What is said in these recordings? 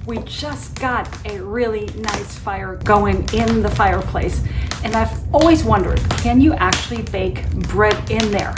We just got a really nice fire going in the fireplace, and I've always wondered, can you actually bake bread in there?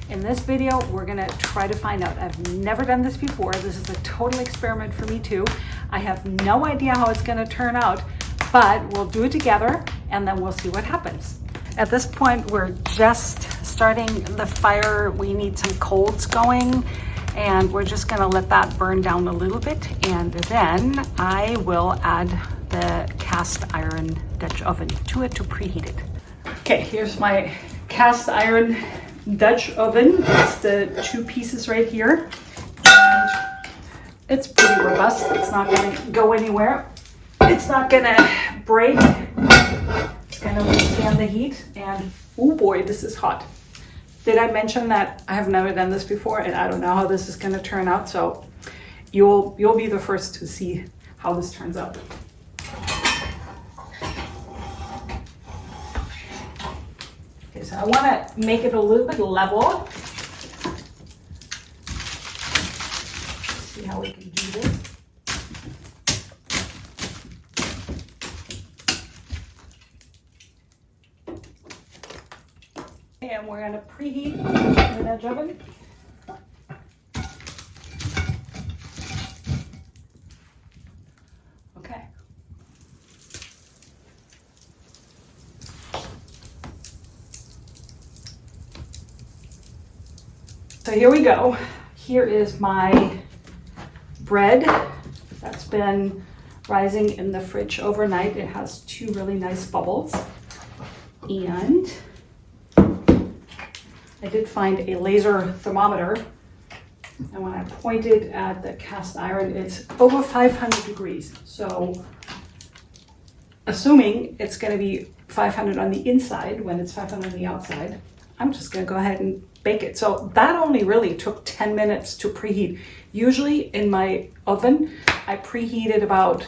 In this video, we're gonna try to find out. I've never done this before. This is a total experiment for me too. I have no idea how it's gonna turn out, but we'll do it together and then we'll see what happens. At this point, we're just starting the fire. We need some coals going, and we're just gonna let that burn down a little bit, and then I will add the cast iron Dutch oven to it to preheat it. Okay, here's my cast iron Dutch oven. It's the two pieces right here, and it's pretty robust. It's not gonna go anywhere. It's not gonna break. It's gonna withstand the heat, and oh boy, this is hot. Did I mention that I have never done this before and I don't know how this is going to turn out? So you'll be the first to see how this turns out. Okay, so I want to make it a little bit level. See how we can do this. And we're going to preheat the Dutch oven. Okay. So here we go. Here is my bread that's been rising in the fridge overnight. It has two really nice bubbles. And I did find a laser thermometer, and when I pointed at the cast iron, it's over 500 degrees. So assuming it's going to be 500 on the inside when it's 500 on the outside, I'm just going to go ahead and bake it. So that only really took 10 minutes to preheat. Usually in my oven, I preheat it about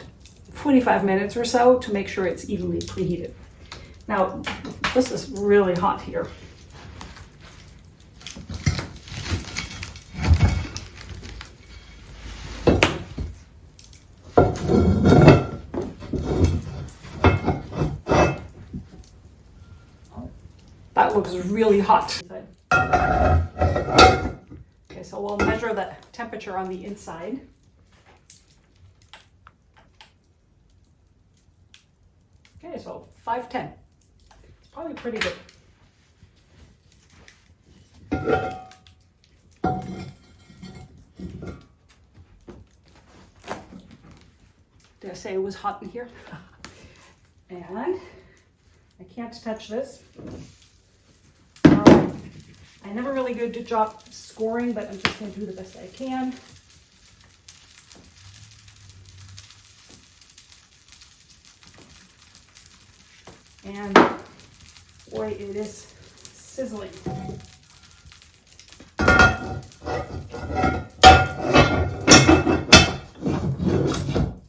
45 minutes or so to make sure it's evenly preheated. Now, this is really hot here. That looks really hot. Okay, so we'll measure the temperature on the inside. Okay, so 510. It's probably pretty good. Did I say it was hot in here? And I can't touch this. I never really do a good job scoring, but I'm just going to do the best I can. And boy, it is sizzling.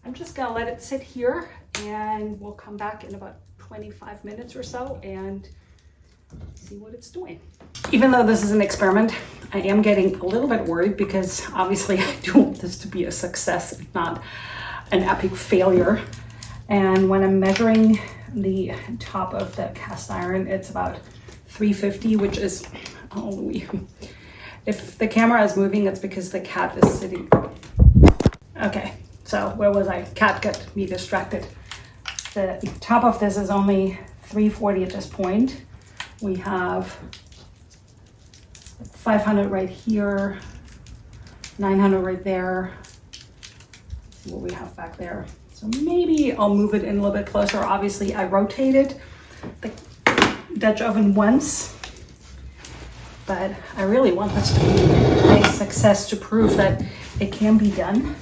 I'm just going to let it sit here, and we'll come back in about 25 minutes or so and see what it's doing. Even though this is an experiment, I am getting a little bit worried because obviously I do want this to be a success, not an epic failure. And when I'm measuring the top of the cast iron, it's about 350, which is, oh, if the camera is moving, it's because the cat is sitting. Okay, so where was I? Cat got me distracted. The top of this is only 340 at this point. We have 500 right here, 900 right there. Let's see what we have back there. So maybe I'll move it in a little bit closer. Obviously, I rotated the Dutch oven once, but I really want this to be a success to prove that it can be done.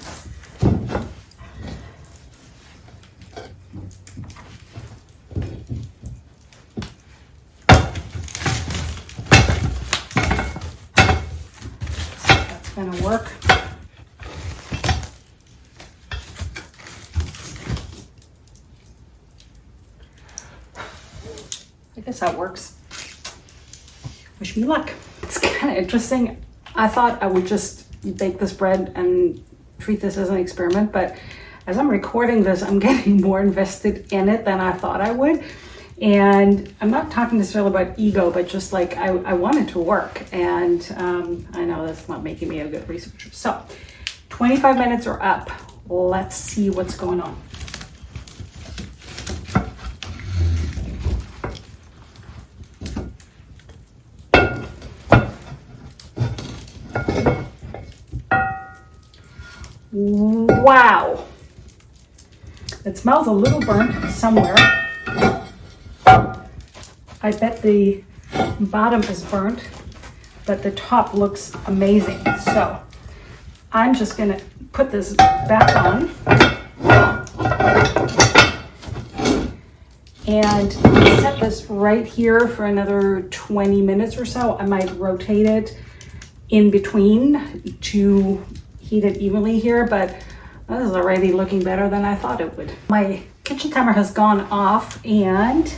Gonna work. I guess that works. Wish me luck. It's kind of interesting. I thought I would just bake this bread and treat this as an experiment, but as I'm recording this, I'm getting more invested in it than I thought I would. And I'm not talking necessarily about ego, but just like I want it to work. And I know that's not making me a good researcher. So 25 minutes are up. Let's see what's going on. Wow. It smells a little burnt somewhere. I bet the bottom is burnt, but the top looks amazing. So I'm just gonna put this back on and set this right here for another 20 minutes or so. I might rotate it in between to heat it evenly here, but this is already looking better than I thought it would. My kitchen timer has gone off and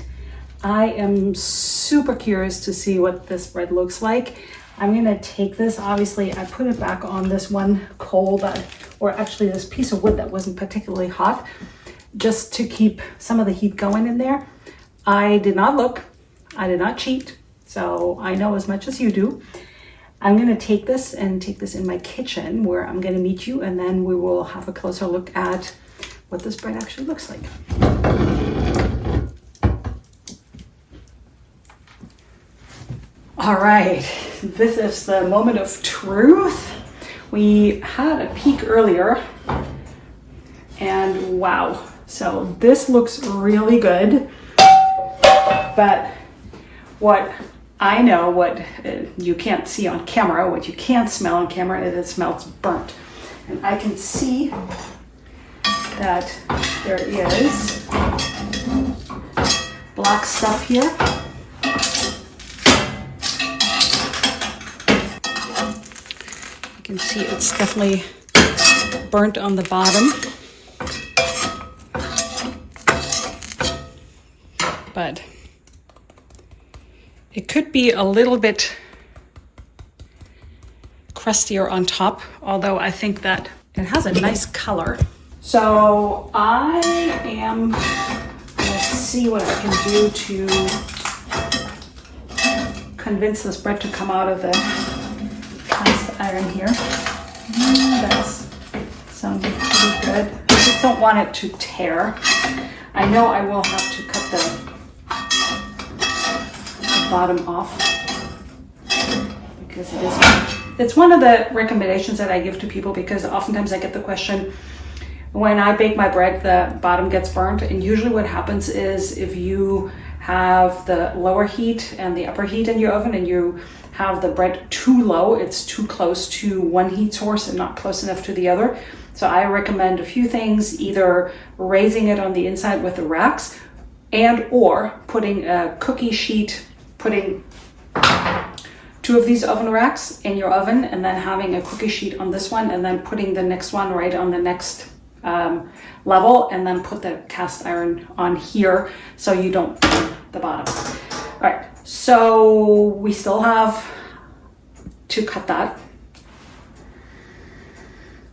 I am super curious to see what this bread looks like. I'm gonna take this, obviously I put it back on this one coal or actually this piece of wood that wasn't particularly hot, just to keep some of the heat going in there. I did not look, I did not cheat, so I know as much as you do. I'm gonna take this in my kitchen where I'm gonna meet you, and then we will have a closer look at what this bread actually looks like. All right, this is the moment of truth. We had a peek earlier and wow, so this looks really good, but what I know, what you can't see on camera, what you can't smell on camera, is it smells burnt. And I can see that there is black stuff here. You can see it's definitely burnt on the bottom. But it could be a little bit crustier on top, although I think that it has a nice color. So I am gonna see what I can do to convince this bread to come out of the cast iron here. That's sounding pretty good. I just don't want it to tear. I know I will have to cut the bottom off because it's one of the recommendations that I give to people, because oftentimes I get the question, when I bake my bread the bottom gets burnt, and usually what happens is if you have the lower heat and the upper heat in your oven and you have the bread too low, it's too close to one heat source and not close enough to the other. So I recommend a few things, either raising it on the inside with the racks and or putting a cookie sheet, putting 2 of these oven racks in your oven and then having a cookie sheet on this one and then putting the next one right on the next level, and then put the cast iron on here so you don't burn the bottom. All right, so we still have to cut that.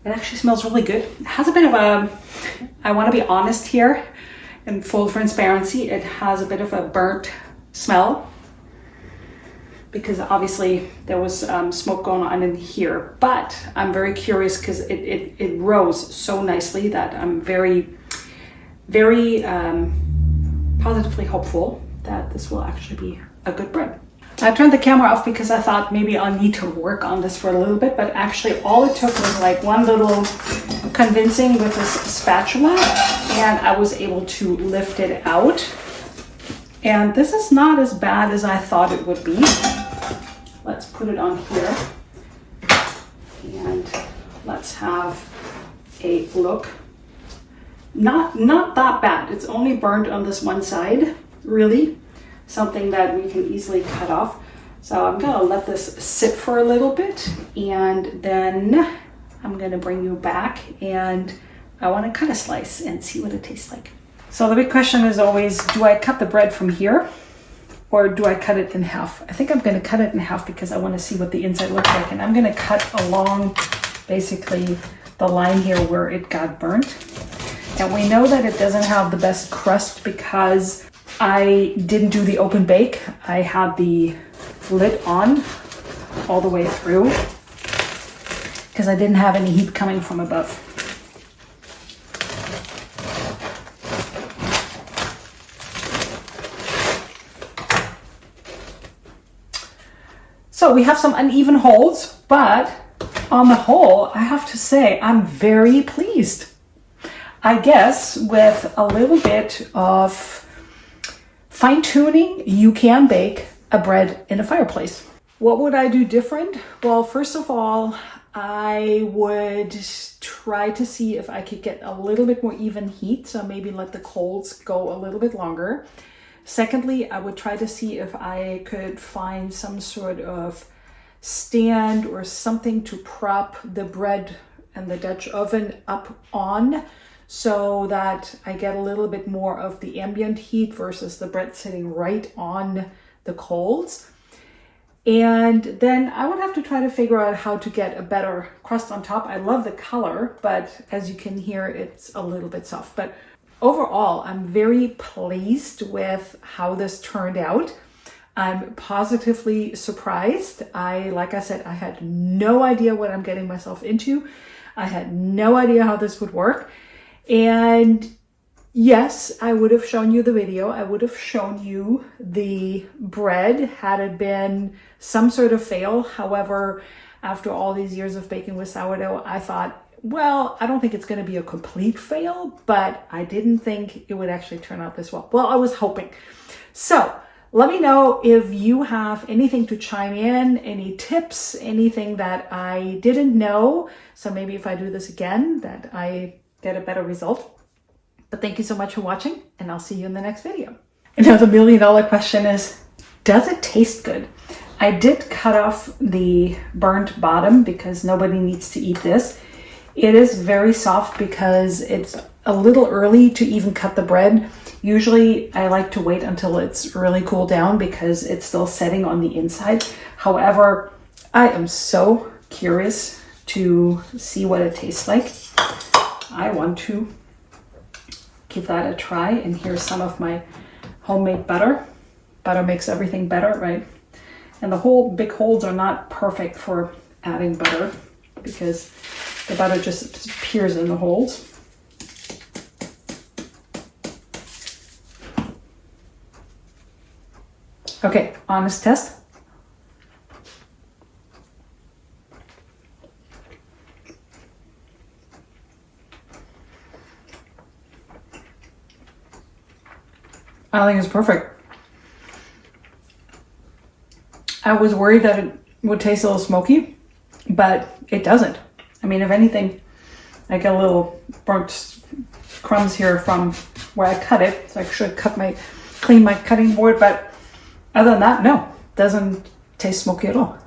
It actually smells really good. It has a bit of a, I want to be honest here, in full transparency, it has a bit of a burnt smell, because obviously there was smoke going on in here, but I'm very curious because it rose so nicely that I'm very, very positively hopeful that this will actually be a good bread. I turned the camera off because I thought maybe I'll need to work on this for a little bit, but actually all it took was like one little convincing with this spatula and I was able to lift it out. And this is not as bad as I thought it would be. Let's put it on here and let's have a look. Not that bad. It's only burnt on this one side, really. Something that we can easily cut off. So I'm gonna let this sit for a little bit and then I'm gonna bring you back and I wanna cut a slice and see what it tastes like. So the big question is always, do I cut the bread from here or do I cut it in half? I think I'm gonna cut it in half because I wanna see what the inside looks like, and I'm gonna cut along basically the line here where it got burnt. And we know that it doesn't have the best crust because I didn't do the open bake. I had the lid on all the way through because I didn't have any heat coming from above. So we have some uneven holes, but on the whole, I have to say I'm very pleased. I guess with a little bit of fine tuning, you can bake a bread in a fireplace. What would I do different? Well, first of all, I would try to see if I could get a little bit more even heat. So maybe let the coals go a little bit longer. Secondly, I would try to see if I could find some sort of stand or something to prop the bread and the Dutch oven up on so that I get a little bit more of the ambient heat versus the bread sitting right on the coals. And then I would have to try to figure out how to get a better crust on top. I love the color, but as you can hear, it's a little bit soft. But overall, I'm very pleased with how this turned out. I'm positively surprised. Like I said, I had no idea what I'm getting myself into. I had no idea how this would work. And yes, I would have shown you the video. I would have shown you the bread had it been some sort of fail. However, after all these years of baking with sourdough, I thought, well, I don't think it's going to be a complete fail, but I didn't think it would actually turn out this well. Well, I was hoping. So let me know if you have anything to chime in, any tips, anything that I didn't know. So maybe if I do this again, that I get a better result. But thank you so much for watching, and I'll see you in the next video. And now the $1 million question is, does it taste good? I did cut off the burnt bottom because nobody needs to eat this. It is very soft because it's a little early to even cut the bread. Usually I like to wait until it's really cooled down because it's still setting on the inside. However, I am so curious to see what it tastes like. I want to give that a try, and here's some of my homemade butter. Butter makes everything better, right? And the whole big holes are not perfect for adding butter because the butter just appears in the holes. Okay, honest test. I think it's perfect. I was worried that it would taste a little smoky, but it doesn't. I mean, if anything, I get a little burnt crumbs here from where I cut it. So I should clean my cutting board, but other than that, no, doesn't taste smoky at all.